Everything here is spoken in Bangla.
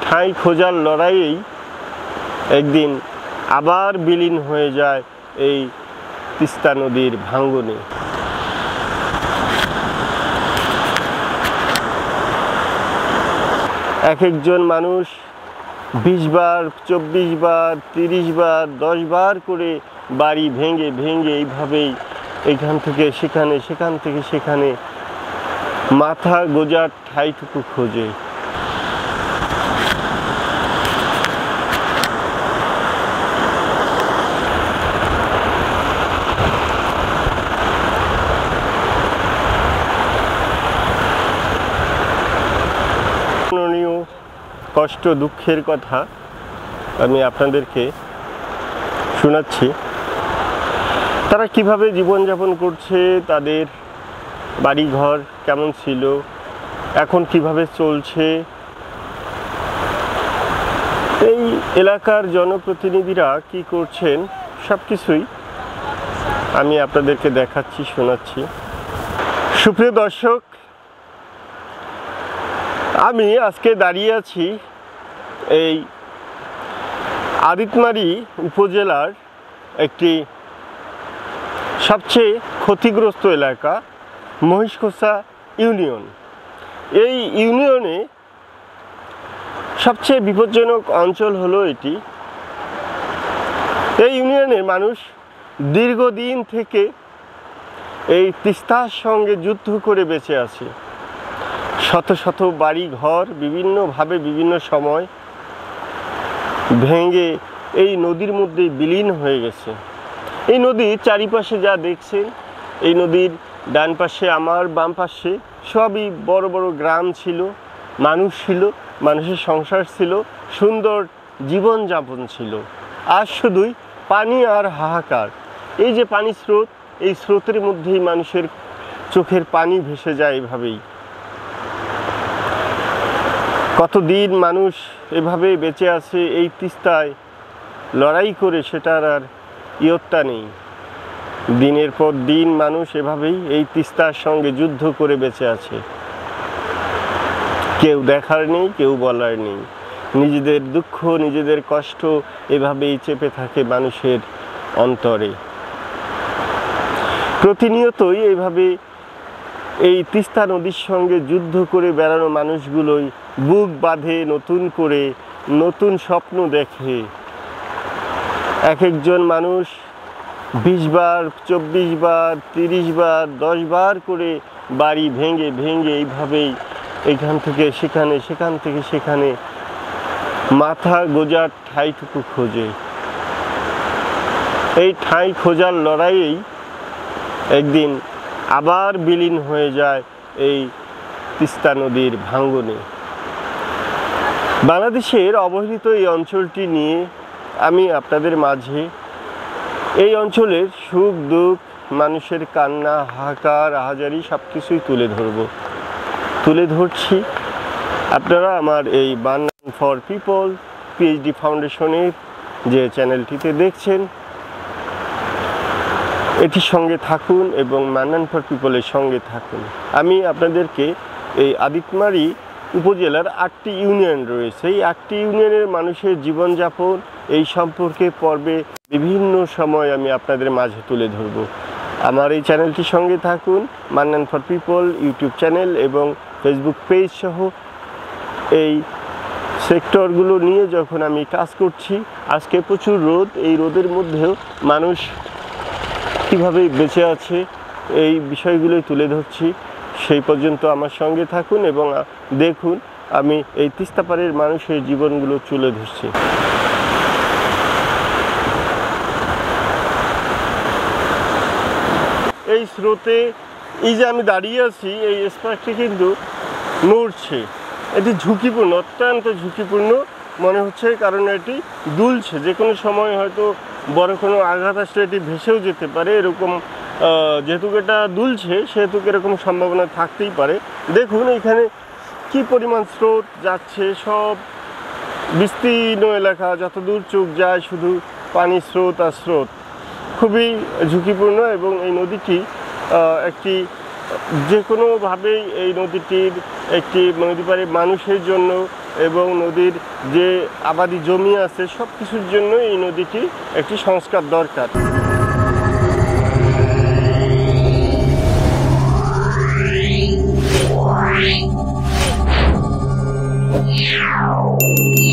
ঠাঁই খোঁজার লড়াইয়েই একদিন আবার বিলীন হয়ে যায় এই তিস্তা নদীর ভাঙ্গনে। এক একজন মানুষ 20 বার, 24 বার, 30 বার, 10 বার করে বাড়ি ভেঙে ভেঙে এইভাবেই এখান থেকে সেখানে, সেখান থেকে সেখানে মাথা গোজার ঠাঁইটুকু খোঁজে। কষ্ট দুঃখের কথা আমি আপনাদেরকে শোনাচ্ছি। তারা কিভাবে জীবনযাপন করছে, তাদের বাড়িঘর কেমন ছিল, এখন কিভাবে চলছে, এই এলাকার জনপ্রতিনিধিরা কি করছেন, সব কিছুই আমি আপনাদেরকে দেখাচ্ছি, শোনাচ্ছি। সুপ্রিয় দর্শক, আমি আজকে দাঁড়িয়ে আছি এই আদিতমারি উপজেলার একটি সবচেয়ে ক্ষতিগ্রস্ত এলাকা মহিষখোসা ইউনিয়ন। এই ইউনিয়নে সবচেয়ে বিপজ্জনক অঞ্চল হলো এটি। এই ইউনিয়নের মানুষ দীর্ঘদিন থেকে এই তিস্তার সঙ্গে যুদ্ধ করে বেঁচে আছে। শত শত বাড়ি ঘর বিভিন্নভাবে বিভিন্ন সময় ভেঙে এই নদীর মধ্যে বিলীন হয়ে গেছে। এই নদীর চারিপাশে যা দেখছেন, এই নদীর ডান পাশে আমার, বাম পাশে সবই বড় বড় গ্রাম ছিল, মানুষ ছিল, মানুষের সংসার ছিল, সুন্দর জীবনযাপন ছিল। আর শুধুই পানি আর হাহাকার। এই যে পানি স্রোত, এই স্রোতের মধ্যেই মানুষের চোখের পানি ভেসে যায়। এভাবেই কতদিন মানুষ এভাবে বেঁচে আছে এই তিস্তায় লড়াই করে, সেটার আর ইয়ত্তা নেই। দিনের পর দিন মানুষ এভাবেই এই তিস্তার সঙ্গে যুদ্ধ করে বেঁচে আছে। কেউ দেখার নেই, কেউ বলার নেই। নিজেদের দুঃখ, নিজেদের কষ্ট এভাবেই চেপে থাকে মানুষের অন্তরে। প্রতিনিয়তই এইভাবে এই তিস্তা নদীর সঙ্গে যুদ্ধ করে বেড়ানো মানুষগুলোই বুক বাঁধে, নতুন করে নতুন স্বপ্ন দেখে। এক একজন মানুষ 20 বার, 24 বার, 30 বার, 10 বার করে বাড়ি ভেঙে ভেঙে এইভাবেই এখান থেকে সেখানে, সেখান থেকে সেখানে মাথা গোজার ঠাঁইটুকু খোঁজে। এই ঠাঁই খোঁজার লড়াইয়েই একদিন আবার বিলীন হয়ে যায় এই তিস্তা নদীর ভাঙ্গনে। বাংলাদেশের অবহেলিত এই অঞ্চলটি নিয়ে আমি আপনাদের মাঝে এই অঞ্চলের সুখ দুঃখ, মানুষের কান্না, হাহাকার, আহাজারি সব কিছুই তুলে ধরছি। আপনারা আমার এই মান্নান ফর পিপল পিএইচডি ফাউন্ডেশনের যে চ্যানেলটিতে দেখছেন, এটির সঙ্গে থাকুন এবং মান্নান ফর পিপলের সঙ্গে থাকুন। আমি আপনাদেরকে এই আদিতমারি উপজেলার 8টি ইউনিয়ন রয়েছে, এই 8টি ইউনিয়নের মানুষের জীবনযাপন এই সম্পর্কে পর্বে বিভিন্ন সময় আমি আপনাদের মাঝে তুলে ধরব। আমার এই চ্যানেলটির সঙ্গে থাকুন। Mannan for people YouTube channel এবং ফেসবুক পেজ সহ এই সেক্টরগুলো নিয়ে যখন আমি কাজ করছি, আজকে প্রচুর রোদ, এই রোদের মধ্যেও মানুষ কীভাবে বেঁচে আছে এই বিষয়গুলোই তুলে ধরছি। সেই পর্যন্ত আমার সঙ্গে থাকুন এবং দেখুন আমি এই তিস্তাপাড়ের মানুষের জীবনগুলো তুলে ধরছি। এই স্রোতে এই যে আমি দাঁড়িয়ে আছি, এই স্পটটি কিন্তু নড়ছে। এটি ঝুঁকিপূর্ণ, অত্যন্ত ঝুঁকিপূর্ণ মনে হচ্ছে, কারণ এটি দুলছে। যে কোনো সময় হয়তো বড় কোনো আঘাত আসলে এটি ভেসেও যেতে পারে। এরকম যেহেতু এটা দুলছে সেহেতু এরকম সম্ভাবনা থাকতেই পারে। দেখুন এখানে কি পরিমাণ স্রোত যাচ্ছে, সব বিস্তীর্ণ এলাকা, যতদূর চোখ যায় শুধু পানি, স্রোত আর স্রোত। খুবই ঝুঁকিপূর্ণ এবং এই নদীটি একটি যে কোনোভাবেই এই নদীটির একটি নদী পাড়ে মানুষের জন্য এবং নদীর যে আবাদি জমি আছে সব কিছুর জন্য এই নদীটি একটি সংস্কার দরকার। Yeah.